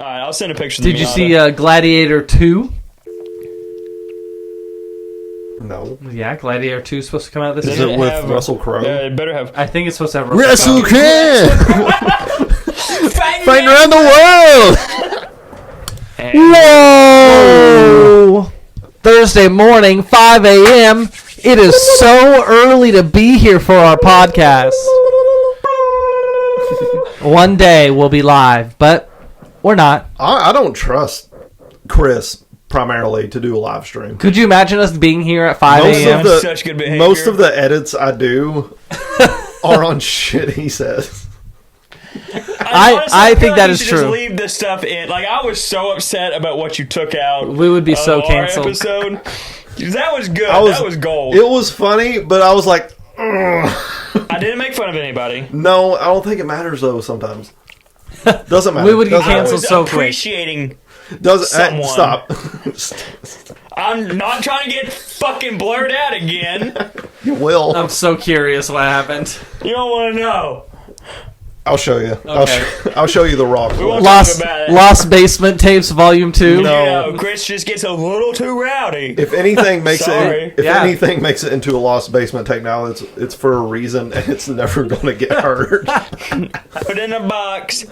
Alright, I'll send a picture. Did you see Gladiator 2? No. Yeah, Gladiator 2 is supposed to come out this Is year. it with Russell Crowe? It better have. I think it's supposed to have Russell Crowe! Fighting around the world! Whoa! Thursday morning, 5 a.m. It is so early to be here for our podcast. One day we'll be live, but we're not. I don't trust Chris primarily to do a live stream. Could you imagine us being here at 5 a.m.? Such good behavior. Most of the edits I do are on shit he says. I think that is true. Just leave this stuff in. Like, I was so upset about what you took out. We would be so our canceled. Episode. That was good. That was gold. It was funny, but I was like, ugh. I didn't make fun of anybody. No, I don't think it matters though. Sometimes doesn't matter. We would get Doesn't matter. canceled so quick. Appreciating Doesn't someone. stop. I'm not trying to get fucking blurred out again. You will. I'm so curious what happened. You don't want to know. I'll show you. Okay. I'll show you the raw clip. won't Lost Basement Tapes Volume 2. No. Chris just gets a little too rowdy. If anything makes Sorry. anything makes it into a Lost Basement tape now, it's for a reason, and it's never going to get heard. Put it in a box.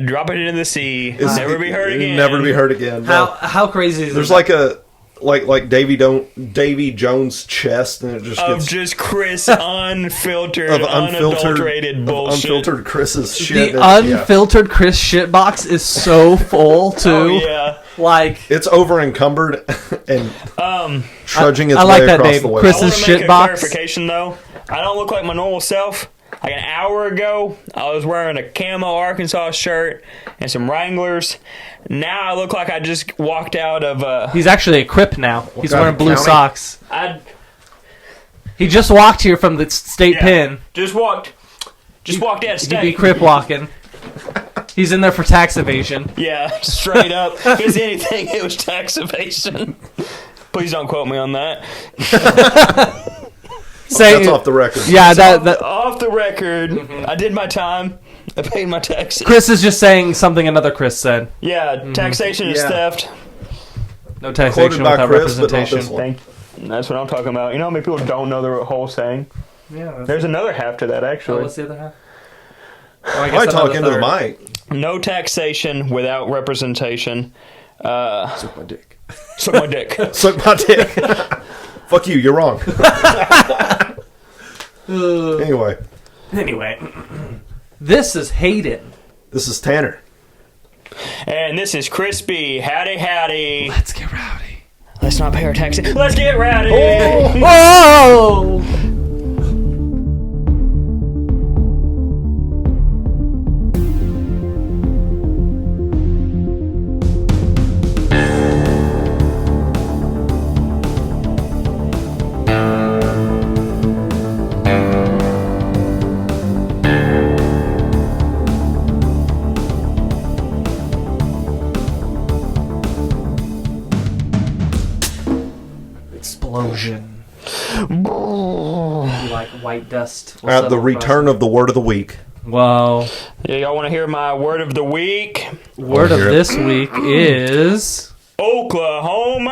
Drop it into the sea. It's Never be heard again. Never to be heard again. How crazy is There's that? like Davy Jones' chest, and it just gets just Chris unfiltered, unadulterated bullshit. Unfiltered Chris's shit. The unfiltered Chris shitbox is so full too. Oh yeah, like it's over encumbered and trudging its I like way that across name, the way. Chris. I want Chris's to make a shitbox. clarification though. I don't look like my normal self. Like an hour ago, I was wearing a camo Arkansas shirt and some Wranglers. Now I look like I just walked out of. He's actually a Crip now. He's wearing blue county? socks. He just walked here from the state pen. Just walked out of He'd state. be Crip walking. He's in there for tax evasion. Yeah, straight up. If it's anything, it was tax evasion. Please don't quote me on that. That's off the record. Yeah, Off the record. I did my time. I paid my taxes. Chris is just saying something another Chris said. Yeah, taxation is theft. No taxation without Chris, but not representation. this one. That's what I'm talking about. You know how many people don't know the whole saying? Yeah. There's another half to that, actually. What's the other half? Oh, I talk into the mic. No taxation without representation. Suck my dick. Suck my dick. Suck my dick. Fuck you, you're wrong. Anyway. This is Hayden. This is Tanner. And this is Crispy. Howdy, howdy. Let's get rowdy. Let's not pay our taxes. Let's get rowdy. Oh! Explosion. Like white dust. The return of the word of the week. Whoa. Yeah, y'all want to hear my word of the week? Word of this week is... Oklahoma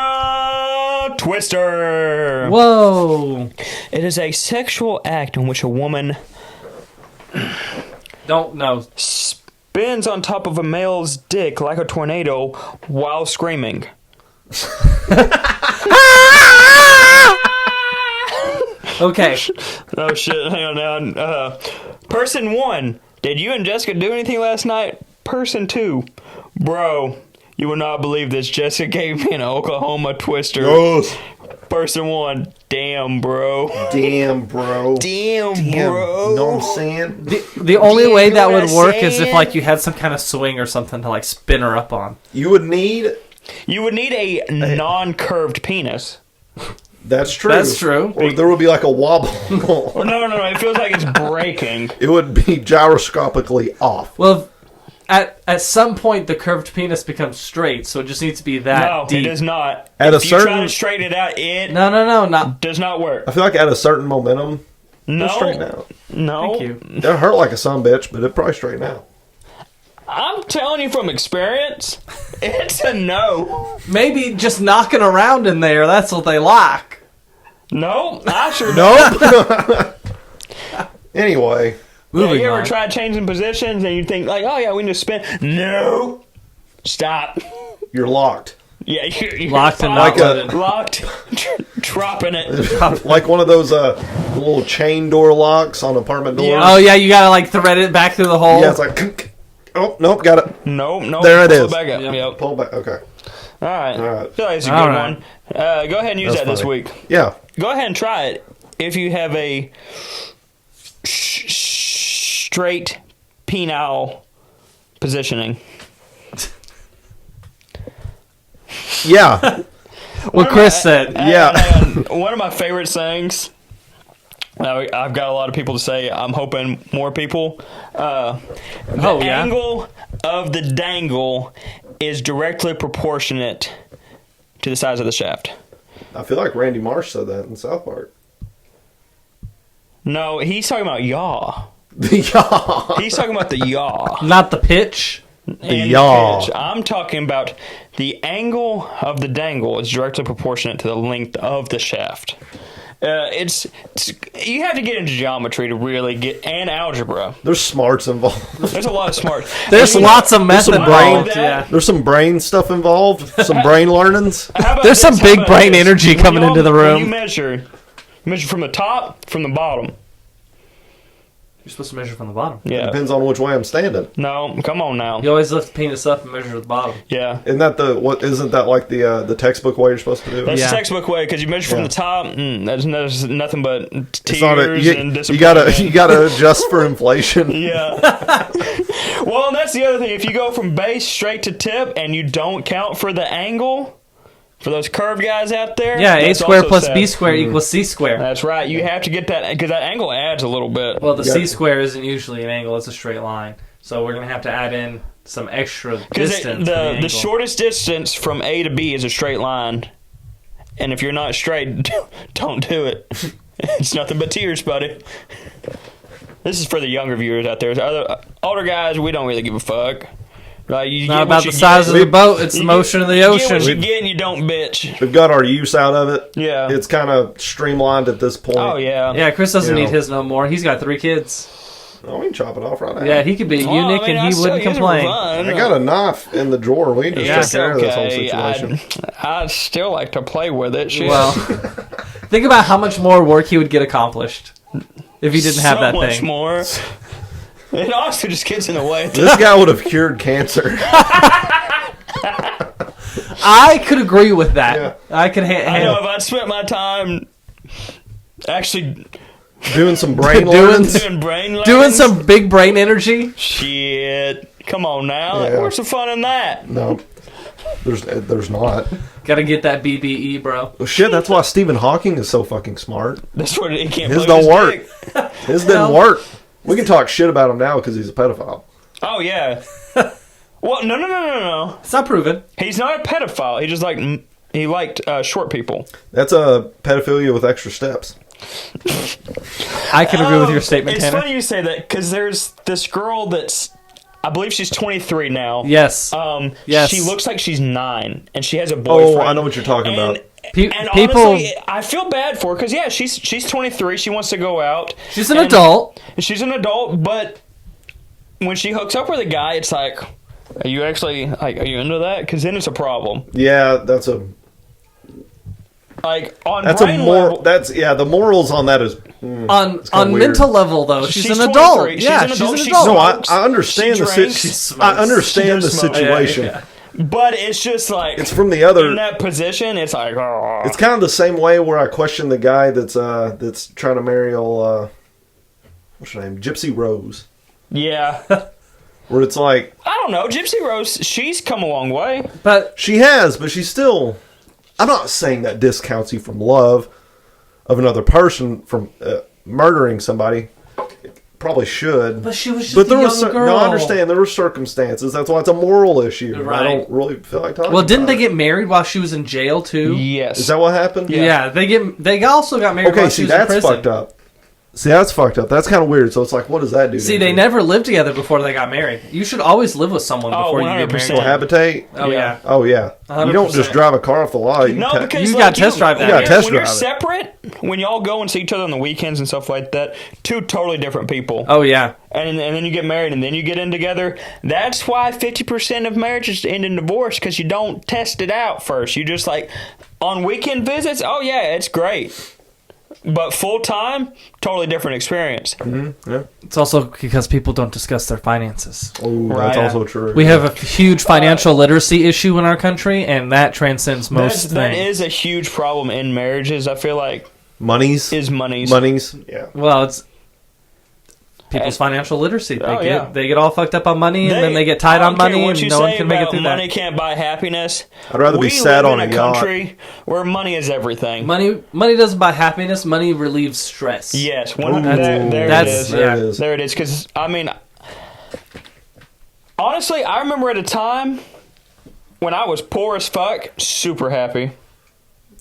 Twister. Whoa. It is a sexual act in which a woman Don't know. spins on top of a male's dick like a tornado while screaming. Okay. Oh shit, hang on now. Person 1, did you and Jessica do anything last night? Person 2, bro, you will not believe this. Jessica gave me an Oklahoma Twister. Yes. Person 1, damn bro. Damn, bro. Damn, Damn, bro. know what I'm saying? The only You way know that what would I'm work is if saying? like you had some kind of swing or something to like spin her up on. You would need... You would need a non-curved penis. That's true. That's true. Or there would be like a wobble. Or no, it feels like it's breaking. It would be gyroscopically off. Well, at some point the curved penis becomes straight, so it just needs to be that No, deep. it does not. At if a you try certain- to straighten it out, it No, not. does not work. I feel like at a certain momentum, No. it'll straighten out. No. Thank you. It'll hurt like a sumbitch, but it'll probably straighten out. I'm telling you from experience, it's a no. Maybe just knocking around in there, that's what they like. No, I sure don't. Nope. Anyway. Moving You ever on. tried changing positions and you think like, oh yeah, we need to spin? No. Stop. You're locked. Yeah, you're Locked and Like a- locked, dropping it. Like one of those little chain door locks on apartment doors. Yeah. Oh, yeah, you gotta, like, thread it back through the hole. Yeah, it's like, oh, nope, got it. Nope. There it Pull is. Back up. Yep. Yep. Pull back. Okay. All right. All right. I feel like it's a good All right. one. Go ahead and use That's that this funny. week. Yeah. Go ahead and try it if you have a straight penile positioning. Yeah. What Chris said. Yeah. And one of my favorite sayings. I've got a lot of people to say. I'm hoping more people. The angle of the dangle is directly proportionate to the size of the shaft. I feel like Randy Marsh said that in South Park. No, he's talking about yaw. Yeah. He's talking about the yaw. Not the pitch. And yaw. the pitch. I'm talking about the angle of the dangle is directly proportionate to the length of the shaft. It's you have to get into geometry to really get and algebra. There's smarts involved. There's a lot of smart. There's lots of method some brain- involved. Yeah. There's some brain stuff involved. Some brain learnings. How about There's some this? big How about brain this? energy When coming y'all- into the when room. you measure from the top, from the bottom. You're supposed to measure from the bottom. Yeah. Depends on which way I'm standing. No, come on now. You always lift the penis up and measure the bottom. Yeah. Isn't that isn't that like the textbook way you're supposed to do it? That's Yeah. the textbook way because you measure from Yeah. the top. There's nothing but It's tears not and you disappointment. gotta adjust for inflation. Yeah. Well, and that's the other thing. If you go from base straight to tip and you don't count for the angle, for those curved guys out there. Yeah, A that's squared also plus sad. B squared equals C squared. That's right. You have to get that because that angle adds a little bit. Well, the Yeah. C square isn't usually an angle; it's a straight line. So we're gonna have to add in some extra Because distance. for the the angle. shortest distance from A to B is a straight line. And if you're not straight, don't do it. It's nothing but tears, buddy. This is for the younger viewers out there. Older guys, we don't really give a fuck. Right? You Not get about what the you size get. of the boat; it's the You motion of the You get what ocean. you get and you don't bitch. We've got our use out of it. Yeah. It's kind of streamlined at this point. Oh, yeah. Yeah, Chris doesn't You need know. his no more. He's got 3 kids. Oh, we can chop it off right now. Yeah, he could be a Well, eunuch I mean, I and he still wouldn't use it for complain. fun. I got a knife in the drawer. We can just Yeah. take care of this whole Okay, situation. I'd still like to play with it. Shit. Well, think about how much more work he would get accomplished if he didn't have so that much thing. more. It also just gets in the way. This guy would have cured cancer. I could agree with that. Yeah. I could I know handle. if I'd spent my time actually Doing some brain Doing- learnings. doing brain Doing learnings, some big brain energy. shit. Come on now. Yeah. Where's the fun in that? No, there's not. Gotta get that BBE, bro. Well, shit, that's why Stephen Hawking is so fucking smart. That's what he can't His play with don't his work. dick. His didn't work. We can talk shit about him now because he's a pedophile. Oh yeah. Well, no. It's not proven. He's not a pedophile. He just liked short people. That's a pedophilia with extra steps. I can agree with your statement, It's Tanner. funny you say that because there's this girl that's, I believe she's 23 now. Yes. Yes. She looks like she's 9, and she has a boyfriend. Oh, I know what you're talking And- about. And People. honestly, I feel bad for her because she's 23. She wants to go out. She's an and- adult. She's an adult, but when she hooks up with a guy, it's like, are you actually are you into that? Because then it's a problem. Yeah, that's a Brain moral. level, That's the morals on that is. On kinda weird. mental level, though, she's an 23. adult. She's Yeah, an she's adult. an She adult. No, smokes. I understand She the drinks. situation. I understand the She smokes. situation. Yeah. But it's just like It's from the other. in that position. It's like, oh. It's kind of the same way where I question the guy that's trying to marry what's her name, Gypsy Rose. Yeah. Where it's like I don't know. Gypsy Rose, she's come a long way. But she has, but she's still. I'm not saying that discounts you from love of another person from murdering somebody. It probably should. But she was just But a there young was girl. no. I understand there were circumstances. That's why it's a moral issue. Right. I don't really feel like talking. well, didn't about they get married while she was in jail too? Yes. Is that what happened? Yeah, they also got married Okay, while she see was in that's prison. fucked up. See, that's fucked up. That's kind of weird. So it's like, what does that do? See, they never lived together before they got married. You should always live with someone before you get 100%. married. Cohabitate? Oh, yeah. Oh, yeah. 100%. You don't just drive a car off the lot. No, because You like, got test drive that. You gotta test when you're drive it. separate, when y'all go and see each other on the weekends and stuff like that, two totally different people. Oh, yeah. And then you get married and then you get in together. That's why 50% of marriages end in divorce, because you don't test it out first. You just like, on weekend visits, oh yeah, it's great. But full time, totally different experience. Mm-hmm. Yeah. It's also because people don't discuss their finances. Oh, that's also true. We have a huge financial literacy issue in our country, and that transcends most things. That is a huge problem in marriages, I feel like. Monies? Monies. Yeah. Well, it's people's financial literacy. They get all fucked up on money, and then they get tied on money, and no one can make it through money that. can't buy happiness. I'd rather be sad on a in a yacht. country where money is everything. Money doesn't buy happiness. Money relieves stress. Yes, There it is. There it is. There it is. Because I mean, honestly, I remember at a time when I was poor as fuck, super happy.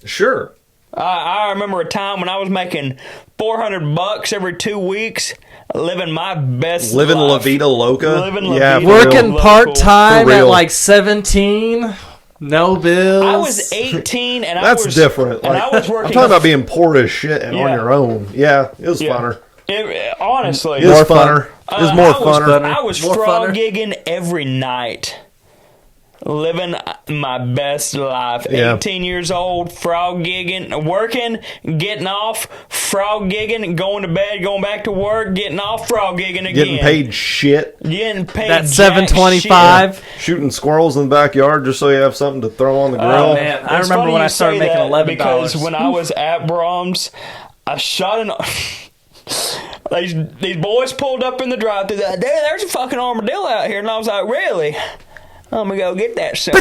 Sure. I remember a time when I was making $400 every 2 weeks, living my best Living La life. Vida Loca. Living La Yeah, Vida for real. Working Local. part time For at real. like 17, no bills. I was 18 and That's I was different. And Like, I was working. I'm talking about being poor as shit and on Yeah. your own. Yeah, it was Yeah. funner. Honestly, It was More fun. funner. It was more I was, funner. I was More frog funner. gigging every night. Living my best life. Yeah. 18 years old, frog gigging, working, getting off, frog gigging, going to bed, going back to work, getting off, frog gigging again. Getting paid shit. Getting paid That jack $7.25. Shooting squirrels in the backyard just so you have something to throw on the grill. Oh, man. I It's remember funny when I you started say making that, $11. Because when I was at Brahms, I shot an... These boys pulled up in the drive-thru. There's a fucking armadillo out here. And I was like, really? I'm going to go get that son.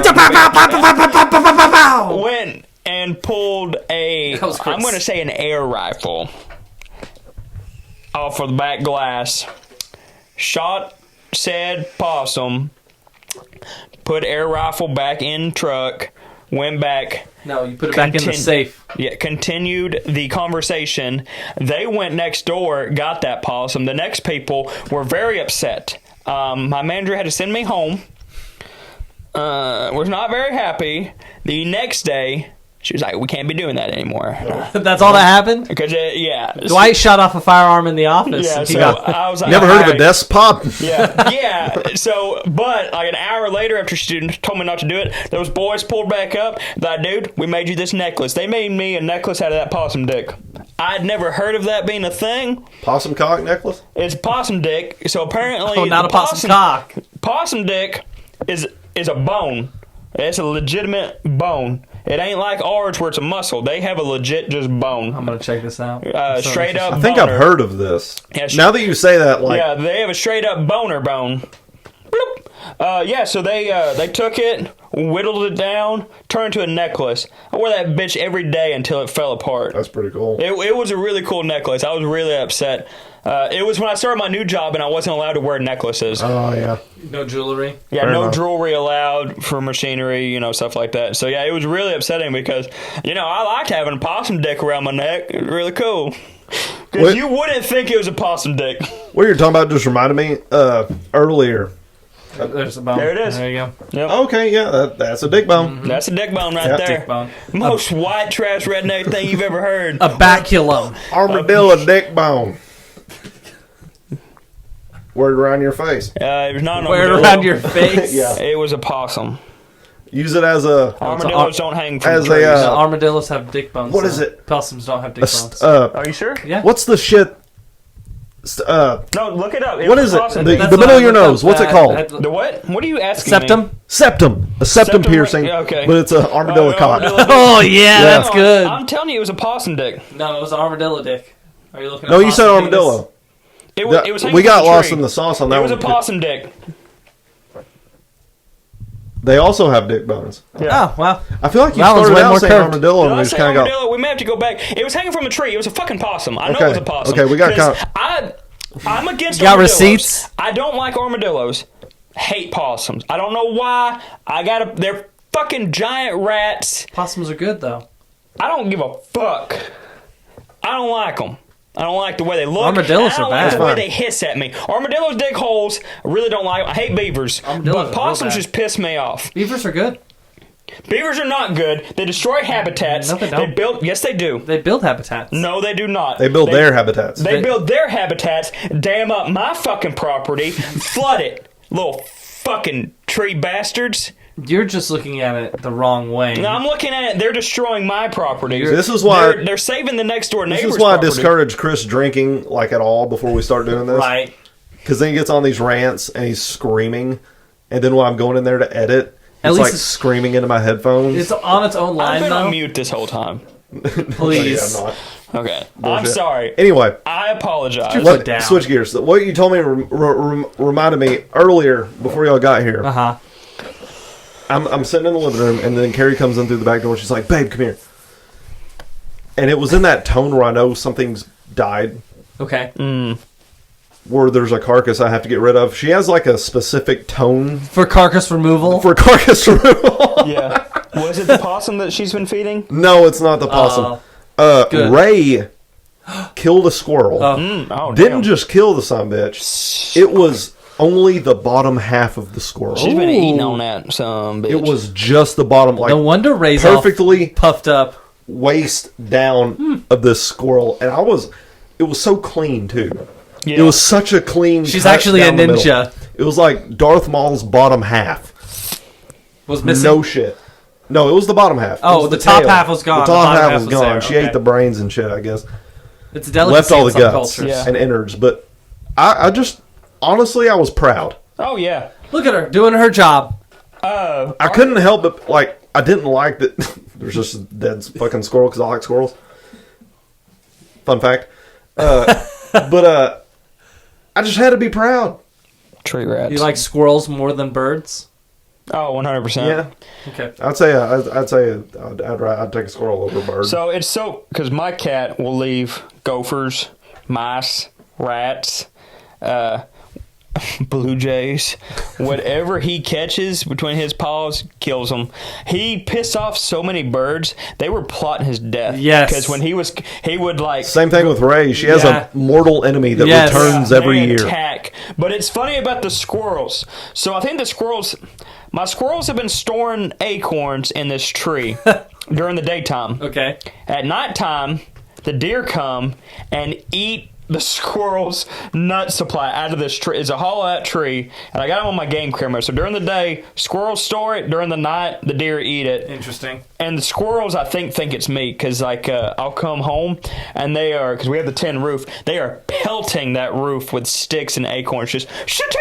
Went and pulled That was Chris. I'm going to say an air rifle off of the back glass. Shot said possum. Put air rifle back in truck. Went back. No, you put it back in the safe. Yeah, continued the conversation. They went next door, got that possum. The next people were very upset. My manager had to send me home. Was not very happy. The next day, she was like, "We can't be doing that anymore." That's all that happened? Because yeah, Dwight shot off a firearm in the office. Yeah, and he so got- I was like, Never heard of a "Alright." desk pop? Yeah. So, but like an hour later, after she told me not to do it, those boys pulled back up. Like, dude, we made you this necklace. They made me a necklace out of that possum dick. I'd never heard of that being a thing. Possum cock necklace? It's possum dick. So apparently, Oh, not a the possum cock. Possum dick is a bone. It's a legitimate bone. It ain't like ours where it's a muscle. They have a legit just bone. I'm going to check this out. So Straight up I think boner. I've heard of this. Yeah, Now that you say that, like, Yeah, they have a straight up boner bone. Bloop. Yeah, so they took it, whittled it down, turned it into a necklace. I wore that bitch every day until it fell apart. that's pretty cool. It was a really cool necklace. I was really upset. It was when I started my new job and I wasn't allowed to wear necklaces. Oh, yeah. No jewelry. Yeah, Fair no enough. jewelry allowed for machinery, stuff like that. So yeah, it was really upsetting because, I liked having a possum dick around my neck. It was really cool. Because What- you wouldn't think it was a possum dick. What you're talking about just reminded me earlier. There's a bone. There it is. There you go. Yep. Okay, yeah, that's a dick bone. That's a dick bone right Yeah. there. Dick bone. Most white trash redneck thing you've ever heard. A baculum. Armadillo dick bone. Word around your face. It was not an Wear it armadillo. around your face. Yeah. It was a possum. Use it as a Armadillos don't hang from as a, trees. No, armadillos have dick bones. What though. is it? Possums don't have dick bones. Are you sure? Yeah. what's the shit? No, look it up. What was is a it? possum. The That's middle what of I your looked nose. up. What's it I called? had to- The what? What are you asking me? Septum? Septum. A septum piercing. Yeah, okay. But it's an armadillo cock. armadillo dick. Oh, yeah, that's No, good. I'm telling you, it was a possum dick. No, it was an armadillo dick. Are you looking at No, you said possum penis? armadillo. It was hanging We got from a lost tree. in the sauce on that It was a one. possum dick. They also have dick bones. Oh, well. I feel like you That one's started way out more saying curved. armadillo Did and I we just say kind of got... armadillo? We may have to go back. It was hanging from a tree. It was a fucking possum. I know Okay. it was a possum. Okay, we got 'Cause count. I'm against You got armadillos. receipts? I don't like armadillos. Hate possums. I don't know why. They're fucking giant rats. Possums are good, though. I don't give a fuck. I don't like them. I don't like the way they look. Armadillos I don't are like bad. the way they hiss at me. Armadillos dig holes. I really don't like them. I hate beavers. But possums just piss me off. Beavers are good. Beavers are not good. They destroy habitats. No, they don't. Yes, they do. They build habitats. No, they do not. They build their habitats. They build their habitats, dam up my fucking property, flood it. Little fucking tree bastards. You're just looking at it the wrong way. No, I'm looking at it. They're destroying my property. This is why they're saving the next door neighbor's This is why property. I discourage Chris drinking like at all before we start doing this. Right. Because then he gets on these rants and he's screaming, and then when I'm going in there to edit, At it's least like screaming into my headphones. It's on its own line, I've been though. on mute this whole time. Please. Yeah, I'm not. Okay. Bullshit. I'm sorry. Anyway, I apologize. Put down. switch gears. What you told me reminded me earlier before y'all got here. Uh-huh. I'm sitting in the living room, and then Carrie comes in through the back door. She's like, "Babe, come here." And it was in that tone where I know something's died, Okay. where there's a carcass I have to get rid of. She has like a specific tone For carcass removal? for carcass removal. Yeah. Was it the possum that she's been feeding? No, it's not the possum. Good. Ray killed a squirrel. Oh, Didn't damn. just kill the sumbitch. It was only the bottom half of the squirrel. She's been eating on that some bitch. It was just the bottom, like No wonder Ray's perfectly all puffed up. waist down of this squirrel, and it was so clean too. Yeah. It was such a clean. She's cut actually a down the middle. ninja. It was like Darth Maul's bottom half. Was missing. No shit. No, it was the bottom half. Oh, It was the top tail. half was gone. The The top bottom half half was was gone. there. She Okay. ate the brains and shit, I guess. It's a delicacy Left all in the some guts cultures. Yeah. and innards, but I just honestly I was proud. Oh, yeah. Look at her doing her job. I couldn't help but like I didn't like that. There's just a dead fucking squirrel because I like squirrels. Fun fact, but I just had to be proud. Tree rats. You like squirrels more than birds? Oh, 100%. Yeah, Okay. I'd say I'd take a squirrel over a bird. So it's because my cat will leave gophers, mice, rats, blue jays, whatever he catches between his paws, kills them. He pissed off so many birds; they were plotting his death. Yes. because when he would like Same thing with Ray. She has Yeah. a mortal enemy that Yes. returns they every year. attack. But it's funny about the squirrels. So I think my squirrels have been storing acorns in this tree during the daytime. Okay. At nighttime, the deer come and eat the squirrel's nut supply out of this tree. It's a hollow-out tree, and I got them on my game camera. So during the day, squirrels store it. During the night, the deer eat it. Interesting. And the squirrels, I think it's me because I'll come home and they are, because we have the tin roof, they are pelting that roof with sticks and acorns, just shooting.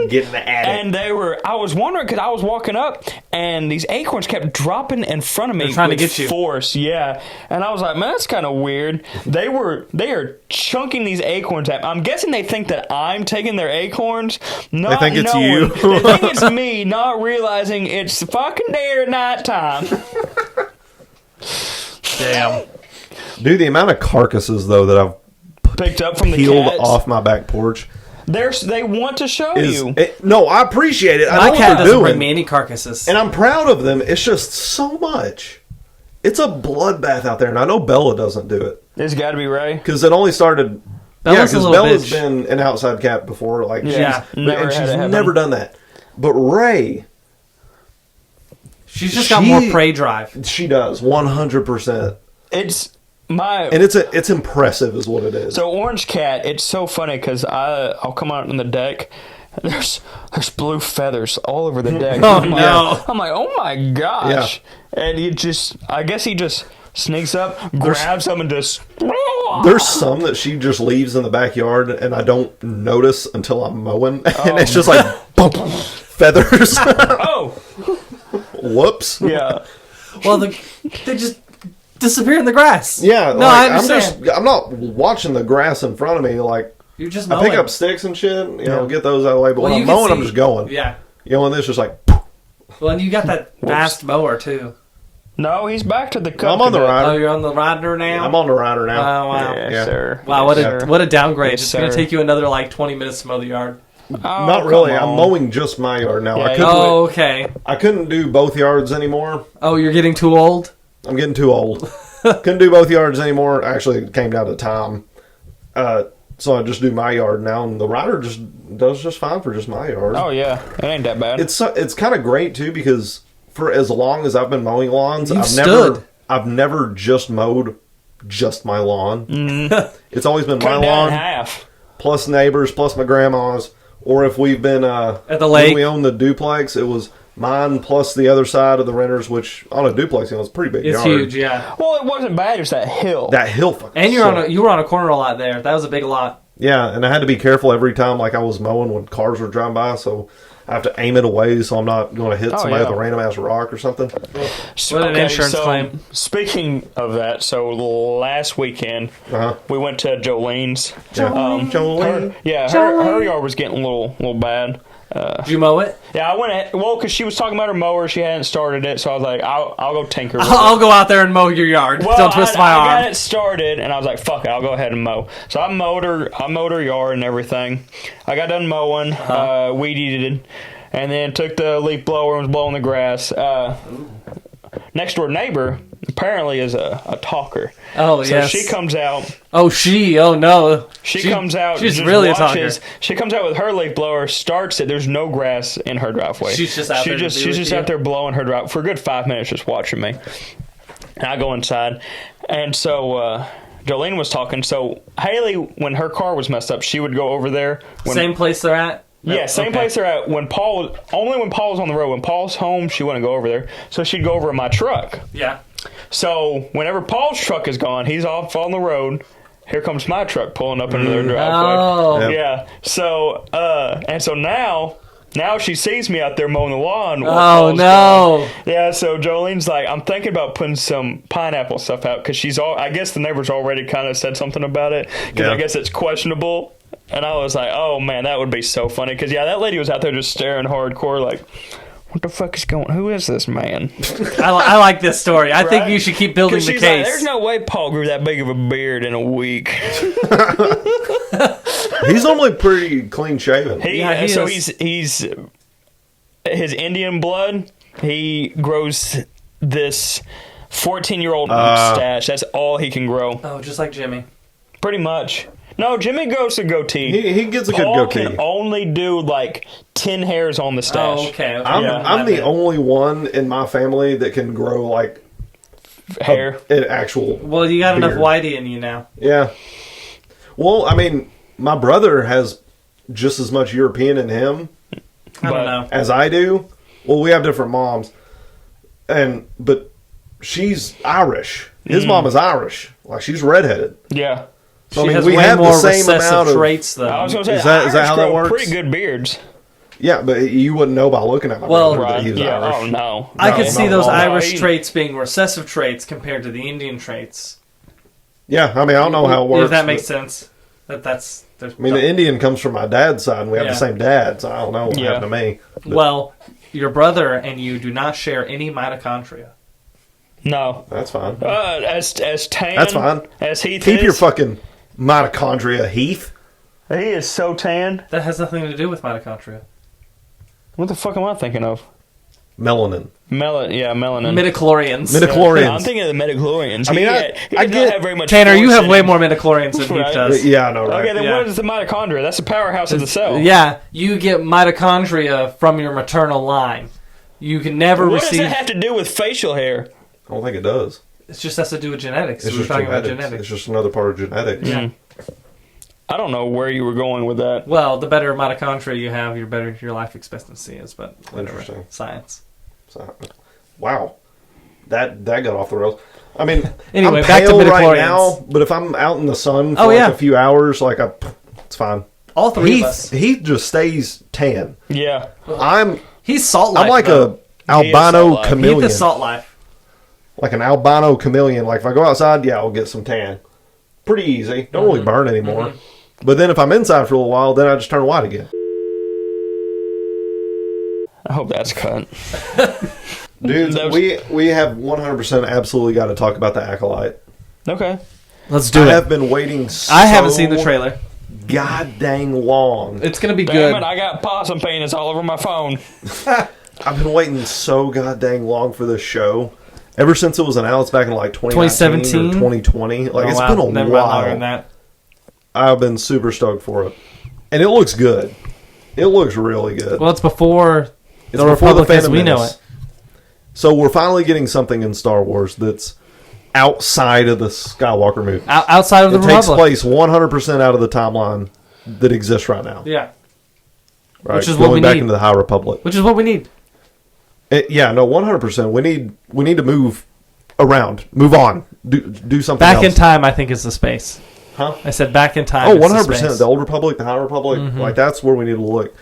Getting at it. And I was wondering because I was walking up and these acorns kept dropping in front of me. They're trying to with get you. force, yeah. And I was like, man, that's kind of weird. They are chunking these acorns at me. I'm guessing they think that I'm taking their acorns. Not They think it's knowing. you. They think it's me, not realizing it's fucking deer at nighttime. Damn. Dude, the amount of carcasses though that I've Picked up from the peeled cats. off my back porch They want to show is you. no, I appreciate it. I My know what cat they're doesn't bring doing, me any carcasses. and I'm proud of them. It's just so much. It's a bloodbath out there, and I know Bella doesn't do it It's got to be Ray. because it only started. Bella's a because little Bella's bitch. been an outside cat before, like Yeah. Never and had she's it happen. never done that. But Ray, She's just got more prey drive. she does 100%, It's my. and it's impressive, is what it is. So Orange Cat, it's so funny because I'll come out on the deck. There's blue feathers all over the deck. Oh, I'm like, no. I'm like, oh my gosh! And I guess he just sneaks up, grabs them, and just. There's some that she just leaves in the backyard, and I don't notice until I'm mowing, and it's just like bump, feathers. Oh, Whoops. yeah. Well, they just disappear in the grass. Yeah, No, like, I understand. I'm not watching the grass in front of me. Like You're just I mowing. pick up sticks and shit, get those out of the way. But Well, when you I'm can mowing, I'm see- just going. Yeah. And this just like Well, and you got that fast mower, too. No, he's back to the. I'm on the coconut. rider. Oh, you're on the rider now? I'm on the rider now. Oh, wow. Yeah, Yeah. sir. Wow, Yes, sir. what a downgrade. Yes, It's going to sir. take you another, 20 minutes to mow the yard. Oh, Not really. come I'm on. mowing just my yard now. Yeah, Oh, okay. I couldn't do both yards anymore. Oh, you're getting too old? I'm getting too old. Couldn't do both yards anymore. Actually, it came down to time. So I just do my yard now, and the rider just does just fine for just my yard. Oh yeah, it ain't that bad. It's kind of great too, because for as long as I've been mowing lawns, I've never just mowed just my lawn. It's always been my lawn, half. plus neighbors, plus my grandma's, or if we've been at the lake, when we own the duplex, it was mine plus the other side of the renters, which on a duplex, it's a pretty big yard. It's huge, yeah. Well, it wasn't bad. It's that hill. That hill fucking and you were on a corner a lot there. That was a big lot. Yeah, and I had to be careful every time, like I was mowing when cars were driving by, so I have to aim it away so I'm not going to hit somebody with a random ass rock or something. What an insurance claim. Speaking of that, so last weekend we went to Jolene's. Jolene. Her yard was getting a little bad. Did you mow it? Yeah, I went. Because she was talking about her mower, she hadn't started it, so I was like, I'll go tinker. I'll go out there and mow your yard. Well, Don't twist my arm. I got it started, and I was like, fuck it, I'll go ahead and mow. So I mowed her yard and everything. I got done mowing, weed eated, and then took the leaf blower and was blowing the grass. Next door neighbor apparently is a talker. Oh, so yes. she comes out. Oh, no. She comes out. She's really watches, a talker. She comes out with her leaf blower, starts it. There's no grass in her driveway. She's just out there. She's just out there blowing her driveway for a good 5 minutes, just watching me. And I go inside, and so Jolene was talking. So Haley, when her car was messed up, she would go over there. Same place they're at. Yeah, same place they're at. Only when Paul was on the road. When Paul's home, she wouldn't go over there. So she'd go over in my truck. Yeah. So whenever Paul's truck is gone, he's off on the road. Here comes my truck pulling up into their driveway. Oh. Yeah. So and so now she sees me out there mowing the lawn. Oh, no. Gone. Yeah, so Jolene's like, I'm thinking about putting some pineapple stuff out, because I guess the neighbors already kind of said something about it, because I guess it's questionable. And I was like, oh, man, that would be so funny. Because, that lady was out there just staring hardcore like, what the fuck is going on? Who is this man? I like this story. I think you should keep building the case. Like, there's no way Paul grew that big of a beard in a week. He's normally pretty clean shaven. He's his Indian blood, he grows this 14-year-old mustache. That's all he can grow. Oh, just like Jimmy. Pretty much. No, Jimmy goes a goatee. He gets a Paul good goatee. Can only do like 10 hairs on the stash. Oh, okay. I'm the only one in my family that can grow like hair. An actual. Well, you got beard. enough whitey in you now. Yeah. Well, I mean, my brother has just as much European in him. I don't know. As I do. Well, we have different moms, but she's Irish. His mom is Irish. Like, she's redheaded. Yeah. So, she I mean, has we way have more the same recessive amount of traits, though. I was going to say, is that how that works? Pretty good beards. Yeah, but you wouldn't know by looking at my brother that he was Irish. Oh, no. I could see those Irish traits being recessive traits compared to the Indian traits. Yeah, I mean, I don't know how it works. If that makes sense. The Indian comes from my dad's side, and we have the same dad, so I don't know what happened to me. But. Well, your brother and you do not share any mitochondria. No. That's fine. As tan. That's fine. As Heath Keep your fucking mitochondria, Heath. He is so tan. That has nothing to do with mitochondria. What the fuck am I thinking of? Melanin. Melanin. Midichlorians. Midichlorians. I'm thinking of the midichlorians. I mean, I don't have very much. Tanner, you have way more midichlorians than Heath does. Yeah, I know, right? Okay, then what is the mitochondria? That's the powerhouse of the cell. Yeah, you get mitochondria from your maternal line. You can never receive... What does that have to do with facial hair? I don't think it does. It just has to do with genetics. It's just talking genetics. about genetics. It's just another part of genetics. Yeah. I don't know where you were going with that. Well, the better mitochondria you have, the better your life expectancy is. But whatever. Interesting. Science. Wow, that got off the rails. I mean, anyway, I'm back to pale midichlorians. right now, but if I'm out in the sun for a few hours, it's fine. All three of us. He just stays tan. Yeah, he's salt life. I'm like a albino chameleon. He's the salt life. Like an albino chameleon. Like if I go outside, I'll get some tan. Pretty easy. Don't really burn anymore. Mm-hmm. But then if I'm inside for a little while, then I just turn white again. I hope that's cut. Dude, we have 100% absolutely got to talk about the Acolyte. Okay. Let's do it. I have been waiting I haven't seen the trailer. God dang long. It's going to be Damn good. It, I got possum penis all over my phone. I've been waiting so god dang long for this show. Ever since it was announced back in like 2017 or 2020. Like, it's been a while. Longer than that. I've been super stoked for it, and it looks good. It looks really good. Well, it's before the Republic as we know it. So we're finally getting something in Star Wars that's outside of the Skywalker movie. Outside of the Republic. It takes place 100% out of the timeline that exists right now. Yeah. Right? Which is what we need. Going back into the High Republic. Which is what we need. 100%. We need to move around. Move on. Do something back else. in time, I think, is the space. Huh? I said back in time. Oh, 100%. The Old Republic, the High Republic. Mm-hmm. Like, that's where we need to look.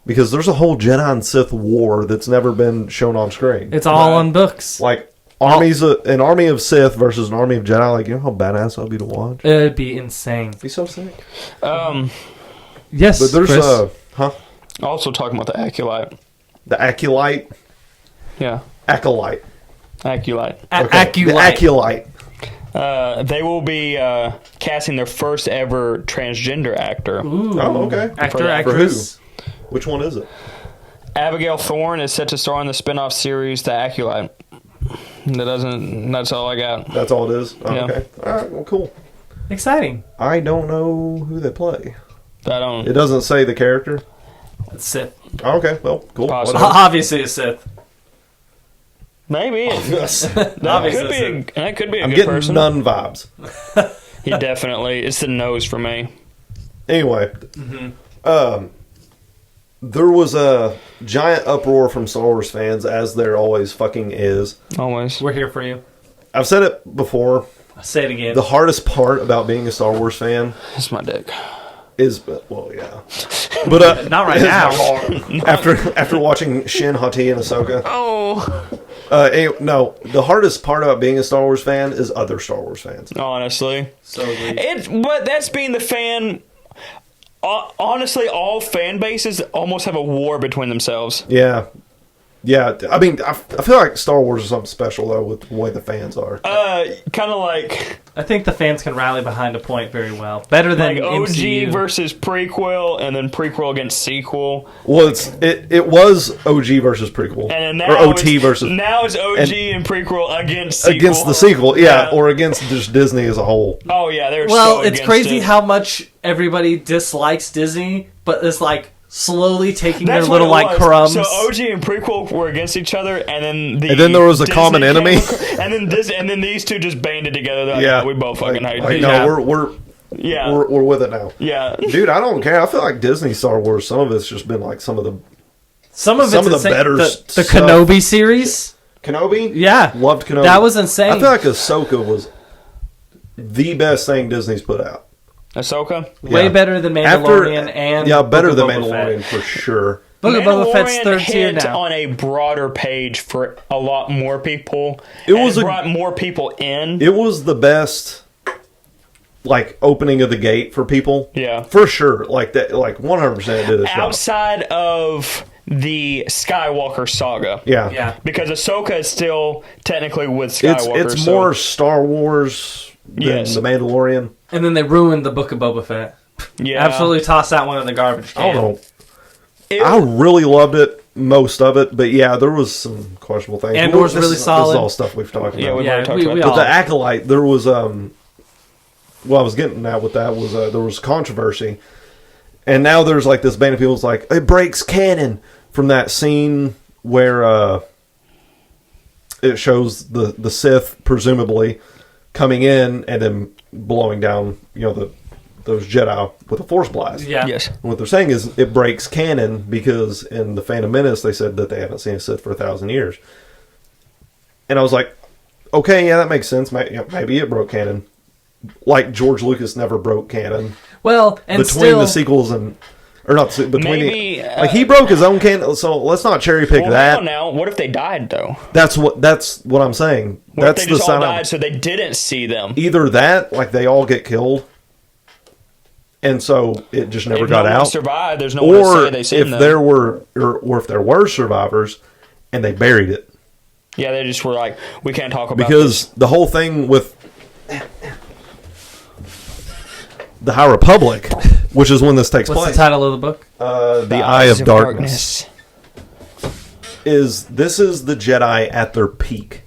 Because there's a whole Jedi and Sith war that's never been shown on screen. It's all on books. Like, an army of Sith versus an army of Jedi. Like, you know how badass that would be to watch? It'd be insane. It'd be so sick. Yes, but there's Chris. Also talking about the Acolyte. The Acolyte? Yeah. Acolyte. Acolyte. Okay. Acolyte. The Acolyte. They will be casting their first ever transgender actor. Ooh. Oh, okay. Actress. For who? Which one is it? Abigail Thorne is set to star in the spin-off series The Acolyte. That's all I got. That's all it is? Oh, yeah. Okay. All right, well, cool. Exciting. I don't know who they play. It doesn't say the character? It's Sith. Oh, okay, well, cool. Obviously it's Sith. Maybe. That could be a I'm good getting person. none vibes. He definitely. It's the nose for me. Anyway. There was a giant uproar from Star Wars fans, as there always fucking is. Always. We're here for you. I've said it before. I'll say it again. The hardest part about being a Star Wars fan It's my dick. is, well, yeah. But not right now. After watching Shin, Hati, and Ahsoka. Oh. Anyway, no, the hardest part about being a Star Wars fan is other Star Wars fans. Honestly. So agreed. But that's being the fan. Honestly, all fan bases almost have a war between themselves. Yeah. Yeah, I mean, I feel like Star Wars is something special, though, with the way the fans are. Kind of like... I think the fans can rally behind a point very well. Better than like OG MCU. versus prequel, and then prequel against sequel. Well, it was OG versus prequel. And now or OT versus... Now it's OG and prequel against sequel. Against the sequel, yeah. Or against just Disney as a whole. Oh, yeah, they're Well, so it's against crazy it. how much everybody dislikes Disney, but it's like... slowly taking That's their little what it like was. crumbs. So OG and prequel were against each other, and then there was a common enemy, and then these two just banded together. Like, yeah, we both fucking hate it. it. No, Yeah. we're with it now. Yeah, dude, I don't care. I feel like Disney Star Wars. Some of it's just been like some of the better the stuff. Kenobi series. Kenobi, Yeah, loved Kenobi. That was insane. I feel like Ahsoka was the best thing Disney's put out. Ahsoka? Way better than Mandalorian and better Book than of Boba Mandalorian Fett. for sure. Book of Boba Fett's third tier hit now. on a broader page for a lot more people. It brought more people in. It was the best, like, opening of the gate for people. Yeah, for sure. Like that. Like 100% did its job. Outside of the Skywalker saga. Yeah. Because Ahsoka is still technically with Skywalker. It's more Star Wars than The Mandalorian. And then they ruined the Book of Boba Fett. Yeah. Absolutely tossed that one in the garbage can. I don't know. I really loved it, most of it, but yeah, there was some questionable things. Andor's really solid. This is all stuff we've talked about. Yeah, we've already talked about But the Acolyte, there was, what I was getting at with that was there was controversy. And now there's like this band of people that's like, it breaks canon from that scene where it shows the Sith, presumably, coming in and then blowing down, those Jedi with a Force blast. Yeah. Yes. And what they're saying is it breaks canon because in the Phantom Menace they said that they haven't seen a Sith for 1,000 years. And I was like, okay, yeah, that makes sense. Maybe it broke canon. Like George Lucas never broke canon. Well, and between the sequels and... Or not, between maybe, he broke his own canon, so let's not cherry pick that. Now, what if they died, though? That's what I'm saying. What That's if they just all sign died so they didn't see them? Either that, like they all get killed, and so it just never got out. Survived. There's no one to say they seen them. There were, or if there were survivors, and they buried it. Yeah, they just were like, we can't talk about because the whole thing with the High Republic, which is when this takes place. What's the title of the book? The Eye of Darkness. This is the Jedi at their peak,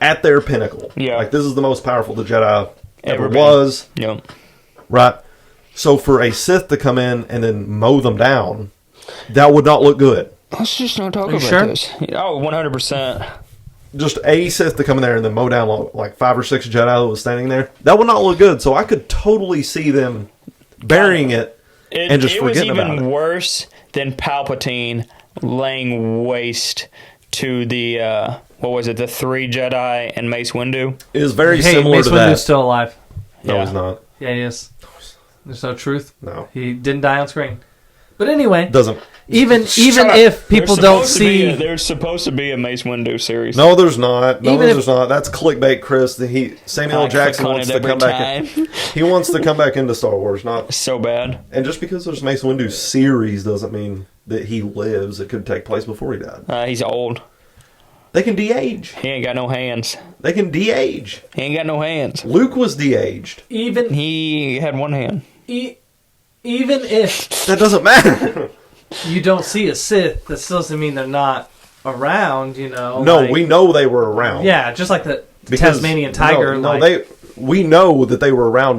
at their pinnacle. Yeah, like this is the most powerful the Jedi ever been. was. Yep. Right. So for a Sith to come in and then mow them down, that would not look good. Let's just not talk about this. Oh, 100%. Just a Sith to come in there and then mow down like 5 or 6 Jedi that was standing there. That would not look good. So I could totally see them burying it and just forgetting about it. It was even worse than Palpatine laying waste to the, what was it, the 3 Jedi and Mace Windu? It is very similar to that. Mace Windu's still alive. No, he's not. Yeah, he is. There's no truth. No. He didn't die on screen. But anyway. Doesn't. Even if people don't see... There's supposed to be a Mace Windu series. No, there's not. No, there's not. That's clickbait, Chris. Samuel L. Jackson wants to come back in. He wants to come back into Star Wars. Not so bad. And just because there's Mace Windu series doesn't mean that he lives. It could take place before he died. He's old. They can de-age. He ain't got no hands. They can de-age. He ain't got no hands. Luke was de-aged. He had one hand. Even if... That doesn't matter. You don't see a Sith, that still doesn't mean they're not around, you know. No, we know they were around. Yeah, just like the Tasmanian tiger. We know that they were around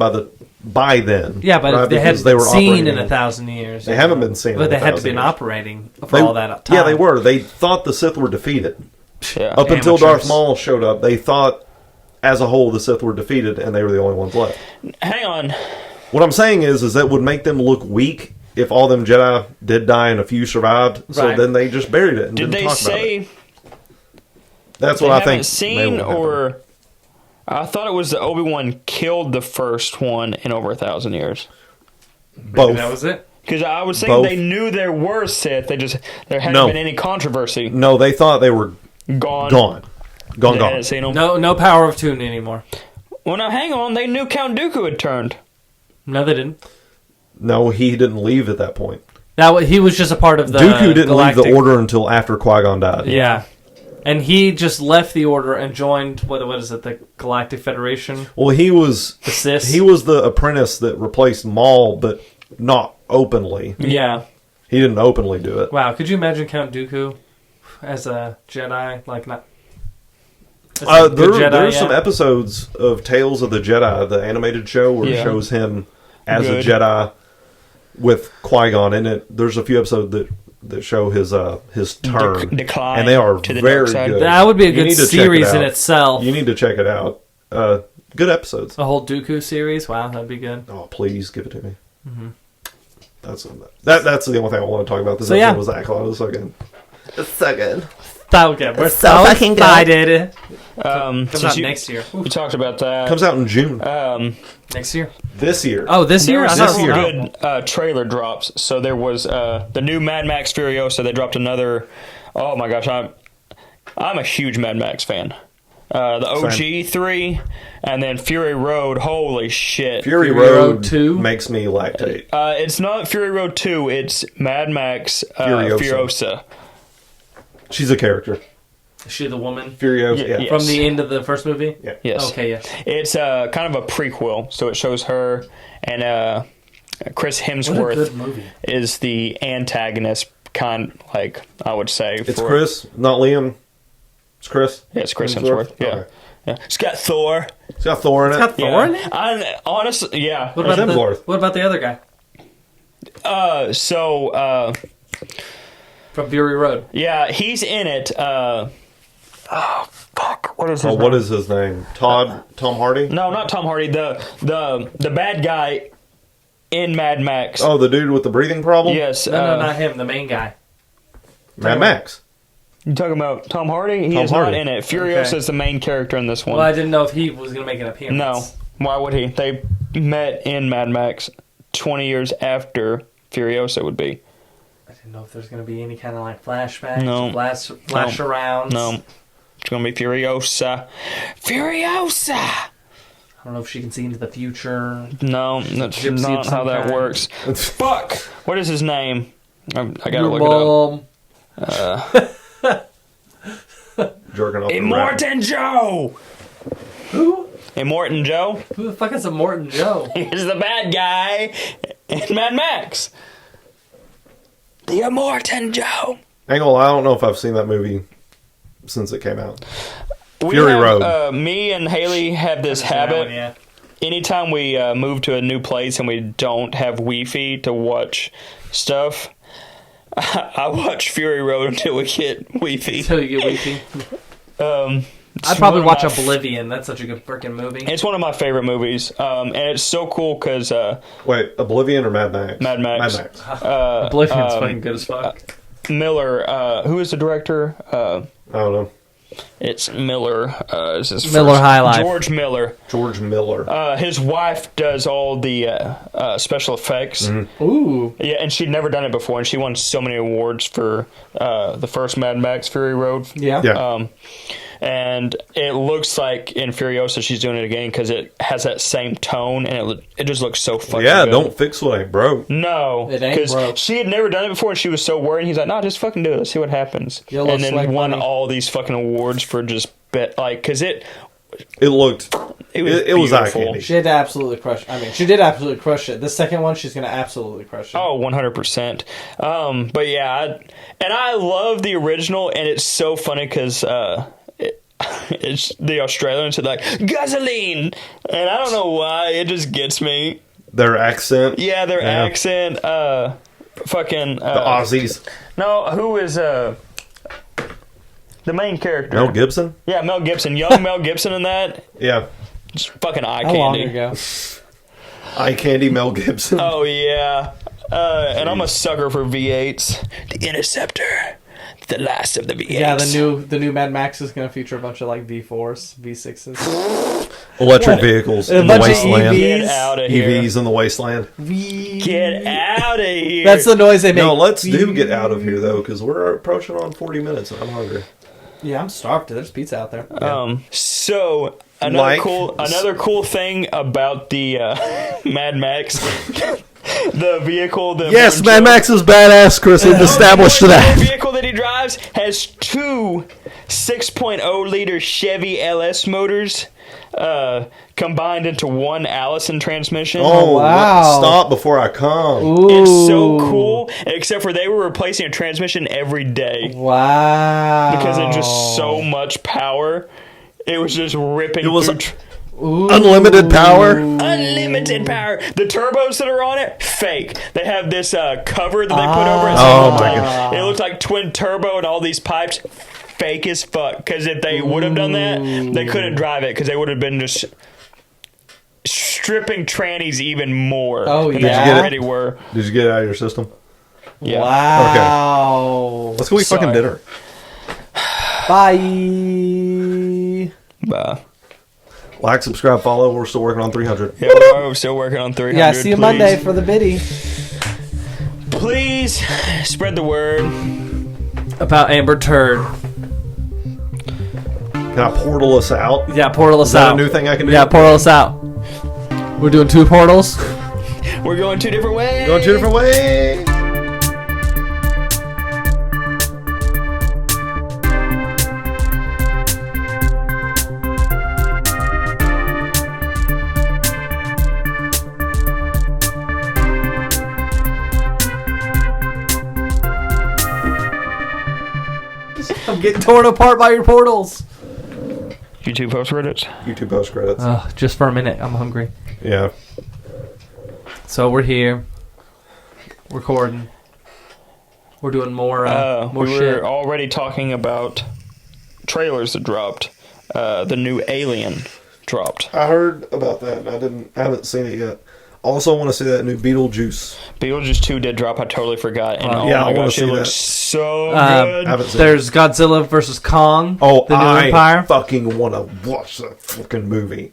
by then. Yeah, but right? they hadn't been seen in 1,000 years. They haven't been seen. But they had to been operating for all that time. Yeah, they were. They thought the Sith were defeated. Yeah. Up until Darth Maul showed up, they thought, as a whole, the Sith were defeated, and they were the only ones left. Hang on. What I'm saying is that would make them look weak if all them Jedi did die and a few survived. Right. So then they just buried it and didn't talk about it. That's what I think. Seen or I thought it was that Obi-Wan killed the first one in over 1,000 years. Both. That was it. Because I was saying they knew there were Sith. There hadn't been any controversy. No, they thought they were gone. Hadn't seen them. No power of tune anymore. Well, now hang on. They knew Count Dooku had turned. No, they didn't. No, he didn't leave at that point. He was just a part of the Dooku didn't leave the Order until after Qui-Gon died. Yeah. And he just left the Order and joined, what is it, the Galactic Federation? Well, he was... The Sith? He was the apprentice that replaced Maul, but not openly. Yeah. He didn't openly do it. Wow, could you imagine Count Dooku as a Jedi? There's some episodes of Tales of the Jedi, the animated show, where it shows him as a Jedi with Qui-Gon in it. There's a few episodes that show his turn, decline, and they are to the very dark side. good. That would be a good series in itself. You need to check it out. Good episodes. A whole Dooku series. Wow, that'd be good. Oh, please give it to me. Mm-hmm. That's the only thing I want to talk about. This episode was that close. It was so good. It's so good. So good. We're so fucking excited. Comes out next year. We talked about that. Comes out in June. Next year. This year. Oh, this year? This year. Good trailer drops. So there was the new Mad Max Furiosa. They dropped another. Oh my gosh, I'm a huge Mad Max fan. The OG 3, and then Fury Road. Holy shit! Fury Road 2 makes me lactate. It's not Fury Road 2. It's Mad Max Furiosa. She's a character. Is she the woman? Furiosa, yeah. Yes. From the end of the first movie? Yeah. Yes. Okay, yes. It's kind of a prequel, so it shows her and Chris Hemsworth what a good movie. Is the antagonist, I would say. It's Chris, not Liam. It's Chris? Yeah, it's Chris Hemsworth. Yeah. Okay. Yeah. It's got Thor. It's got Thor in it. It's got Thor in it? Honestly, yeah. What about the other guy? From Fury Road. Yeah, he's in it. Fuck. What is his name? What is his name? Tom Hardy? No, not Tom Hardy. The bad guy in Mad Max. Oh, the dude with the breathing problem? Yes. No, not him. The main guy. Mad Max. You talking about Tom Hardy? He is not in it. Furiosa is the main character in this one. Well, I didn't know if he was going to make an appearance. No. Why would he? They met in Mad Max 20 years after Furiosa would be. I didn't know if there's going to be any kind of flashbacks. No. Flash arounds. No. It's going to be Furiosa. Furiosa! I don't know if she can see into the future. No, that's not how that works. Fuck! What is his name? I gotta look it up. Jerking off Immortan Joe! Who? Immortan Joe? Who the fuck is Immortan Joe? He's the bad guy in Mad Max. The Immortan Joe. I don't know if I've seen that movie since it came out. Fury Road. Me and Haley have this habit anytime we move to a new place and we don't have Wi-Fi to watch stuff, I watch Fury Road until we get Wi-Fi. Until you get Wi-Fi. I'd probably watch Oblivion. That's such a good freaking movie. It's one of my favorite movies. And it's so cool because... wait, Oblivion or Mad Max? Mad Max. Mad Max. Oblivion's fucking good as fuck. Miller, who is the director? I don't know. It's Miller. Is his Miller first, High Life. George Miller. George Miller. His wife does all the special effects. Mm-hmm. Ooh. Yeah, and she'd never done it before, and she won so many awards for the first Mad Max Fury Road. Yeah. And it looks like in Furiosa she's doing it again because it has that same tone, and it just looks so fucking good. Don't fix what ain't broke. No, it ain't broke. She had never done it before, and she was so worried. He's like, "No, just fucking do it. Let's see what happens." And then won all these fucking awards for just because it was eye beautiful. candy. She had to absolutely crush it. I mean, she did absolutely crush it. The second one, she's going to absolutely crush it. Oh, 100%. But yeah, I love the original, and it's so funny because it's the Australians are like, gasoline! And I don't know why, it just gets me. Their accent? Yeah, their accent. Fucking... the Aussies. No, who is... the main character. Mel Gibson? Yeah, Mel Gibson. Young Mel Gibson in that. Yeah. Just fucking eye How candy. long ago? Eye candy Mel Gibson. Oh, yeah. And I'm a sucker for V8s. The Interceptor. The last of the V8s. Yeah, the new Mad Max is going to feature a bunch of like V4s, V6s. Electric vehicles in the wasteland. Get out of here. EVs in the wasteland. Get out of here. That's the noise they make. No, let's get out of here, though, because we're approaching on 40 minutes and I'm hungry. Yeah, I'm starved. There's pizza out there. So another cool thing about the Mad Max, the vehicle. Yes, Mad Max is badass. Chris had established that. The vehicle that he drives has two 6.0 liter Chevy LS motors combined into one Allison transmission. Oh wow! Stop before I come. Ooh. It's so cool. Except for they were replacing a transmission every day. Wow! Because it just so much power. It was just ripping. It was through unlimited power. Unlimited power. The turbos that are on it, fake. They have this cover that they put over it. Oh my god! It looks like twin turbo and all these pipes. Fake as fuck. Because if they would have done that, they couldn't drive it because they would have been just stripping trannies even more. Oh, than yeah. they already were. Did you get it out of your system? Yeah. Wow. Okay. Let's go eat fucking dinner. Bye. Bye. Like, subscribe, follow. We're still working on 300. Yeah, we're still working on 300. Yeah, see you Monday for the biddy. Please spread the word about Amber Turd. Can I portal us out? Yeah, portal us Is that out. a new thing I can do? Yeah, portal us out. We're doing 2 portals. We're going 2 different ways. Going 2 different ways. I'm getting torn apart by your portals. YouTube post credits. YouTube post credits. Just for a minute, I'm hungry. Yeah. So we're here, recording. We're doing more we shit. were already talking about trailers that dropped. The new Alien dropped. I heard about that, and I haven't seen it yet. Also, want to see that new Beetlejuice. Beetlejuice 2 did drop. I totally forgot. And yeah, my I want gosh, to see it that. looks so good. There's Godzilla vs. Kong. Oh, the new I Empire. fucking want to watch that fucking movie.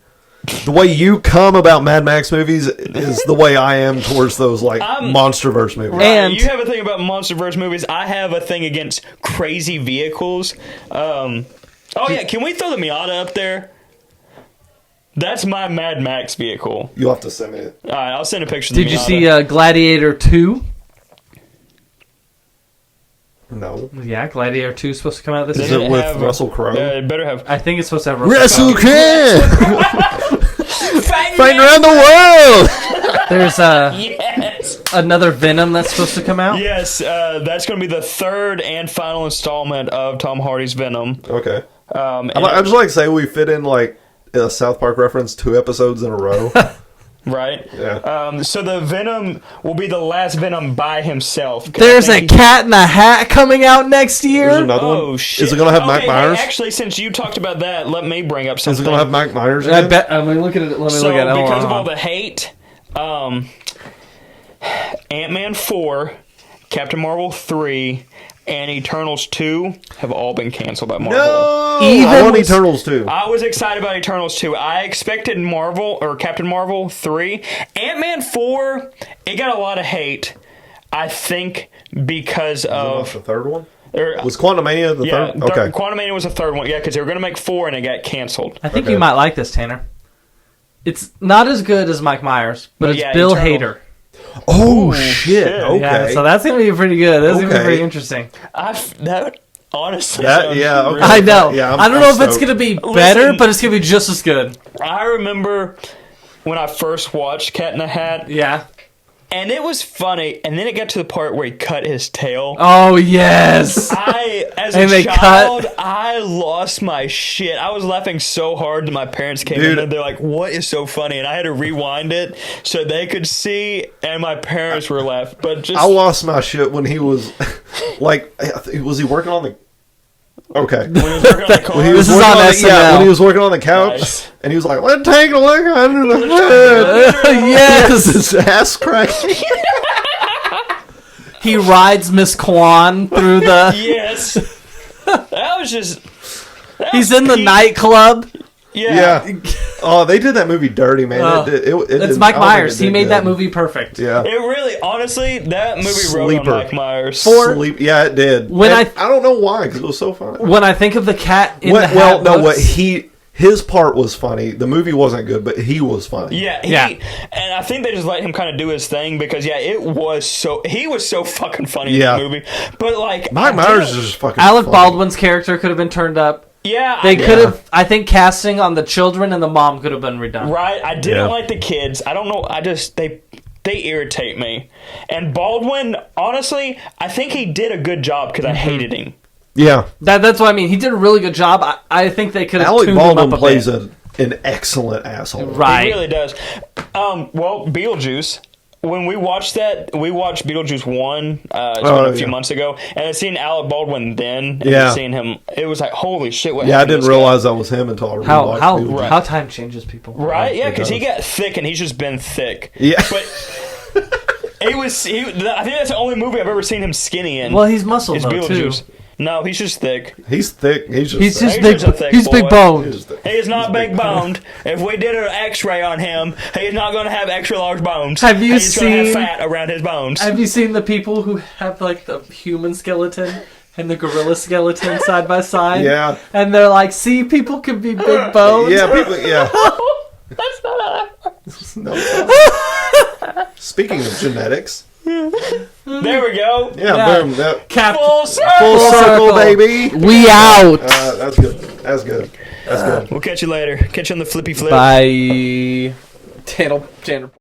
The way you come about Mad Max movies is the way I am towards those MonsterVerse movies. Right, and you have a thing about MonsterVerse movies. I have a thing against crazy vehicles. Oh yeah, can we throw the Miata up there? That's my Mad Max vehicle. You'll have to send me it. All right, I'll send a picture of the did you Miata. see Gladiator 2? No. Yeah, Gladiator 2 is supposed to come out this Is year. it with Russell Crowe? It better have. I think it's supposed to have Russell Crowe! Fighting around the world! There's Yes. another Venom that's supposed to come out. Yes, that's going to be the 3rd and final installment of Tom Hardy's Venom. Okay. And I'd just like to say we fit in a South Park reference 2 episodes in a row. Right? Yeah. So the Venom will be the last Venom by himself. There's a Cat in the Hat coming out next year. There's another one. Oh, shit. Is it going to have Mike Myers? Hey, actually, since you talked about that, let me bring up something. Is it going to have Mike Myers? I bet. Let me look at it. Let me look at it. Because of all the hate, Ant-Man 4, Captain Marvel 3, and Eternals 2 have all been canceled by Marvel. No! I want Eternals 2. I was excited about Eternals 2. I expected Marvel, or Captain Marvel 3. Ant-Man 4, it got a lot of hate, I think, because of... the third one? Was Quantumania the third? Okay. Quantumania was the third one, yeah, because they were going to make 4 and it got canceled. I think you might like this, Tanner. It's not as good as Mike Myers, but it's Bill Hader. Oh, shit. Okay. Yeah, so that's going to be pretty good. That's going to be pretty interesting. Honestly, okay. I know. Yeah, I don't know if it's going to be better, but it's going to be just as good. I remember when I first watched Cat in the Hat. Yeah. And it was funny, and then it got to the part where he cut his tail. Oh, yes! As a child, I lost my shit. I was laughing so hard that my parents came in and they're like, what is so funny? And I had to rewind it so they could see, and my parents were laughing. But I lost my shit when he was, like, was he working on the... Okay. When he was working on the car. This is on SNL. When he was working on the couch, and he was like, "Let's take a look under the hood." Yes, his ass cracked. He rides Miss Kwan through the. Yes, that was just. He's in the nightclub. Yeah. Oh, they did that movie dirty, man. It's Mike Myers. He made that movie perfect. Yeah. It really, honestly, that movie wrote on Mike Myers. Yeah, it did. I don't know why, because it was so funny. When I think of the Cat in the Hat his part was funny. The movie wasn't good, but he was funny. Yeah, and I think they just let him kind of do his thing because he was so fucking funny in the movie. But like Mike Myers is just fucking Alec funny. Baldwin's character could have been turned up. Yeah, they could have. I think casting on the children and the mom could have been redone. Right, I didn't like the kids. I don't know. They irritate me. And Baldwin, honestly, I think he did a good job because I hated him. Yeah, that's what I mean. He did a really good job. I think they could have. Alec Baldwin plays an excellent asshole. Right, he really does. Well, Beetlejuice. When we watched Beetlejuice 1 a few months ago, and I seen Alec Baldwin then, and seen him, it was like, holy shit, what happened? I didn't realize that was him until I rewatched Beetlejuice. How time changes people. Right, yeah, because he got thick, and he's just been thick. Yeah. But I think that's the only movie I've ever seen him skinny in. Well, he's muscle, though, Beetlejuice. too. No, he's just thick. He's thick. He's just thick. He's big boned. He is not big boned. If we did an X-ray on him, he's not going to have extra large bones. He's going to have fat around his bones. Have you seen the people who have like the human skeleton and the gorilla skeleton side by side? Yeah. And they're like, see, people can be big boned. Yeah, people. Yeah. That's not No. Speaking of genetics. There we go. Yeah, boom. Full circle. Full circle, baby. We out. That's good. That's good. We'll catch you later. Catch you on the flippy flip. Bye. Tanner.